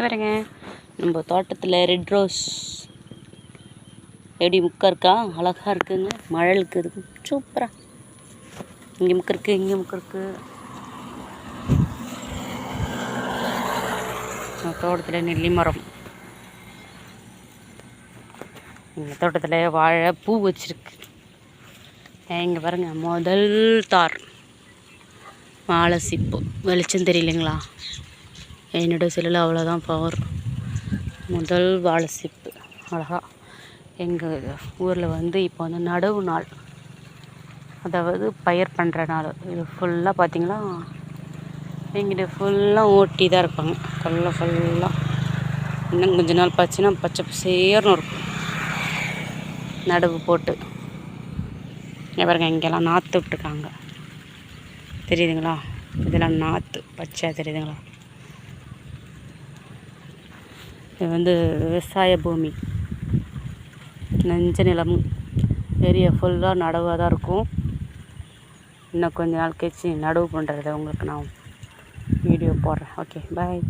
பாருங்க நம்ம தோட்டத்தில் ரெட் ரோஸ் எப்படி முக்கா இருக்கா, அழகாக இருக்குங்க. மழை இருக்குது சூப்பராக. இங்கே முக்கு இருக்குது, இங்கே முக்கு இருக்குது. தோட்டத்தில் நெல்லி மரம், எங்கள் தோட்டத்தில் வாழை பூ வச்சிருக்கு. இங்கே பாருங்கள் முதல் தார் வாழை சிப்பு. வெளிச்சம் தெரியலைங்களா? என்னோட செல்லில் அவ்வளோதான் பவர். முதல் வாழை சிப்பு அழகா. எங்கள் ஊரில் இப்போ நடவு நாள், அதாவது பயிர் பண்ணுற நாள். இது ஃபுல்லாக பார்த்திங்களா, எங்கிட்ட ஃபுல்லாக ஓட்டி தான் இருப்பாங்க. ஃபுல்லாக இன்னும் கொஞ்ச நாள் பார்த்திங்கன்னா பச்சை பசேர்னு இருக்கும் நடவு போட்டு. பாருங்க இங்கெல்லாம் நாற்று விட்டுருக்காங்க, தெரியுதுங்களா? இதெல்லாம் நாற்று பச்சை தெரியுதுங்களா? இது விவசாய பூமி, நஞ்ச நிலம். ஏரியா ஃபுல்லாக நடவாக தான் இருக்கும். இன்னும் கொஞ்ச நாள் கழிச்சு நடவு பண்ணுறத உங்களுக்கு நான் வீடியோ போடுறேன். ஓகே, பாய்.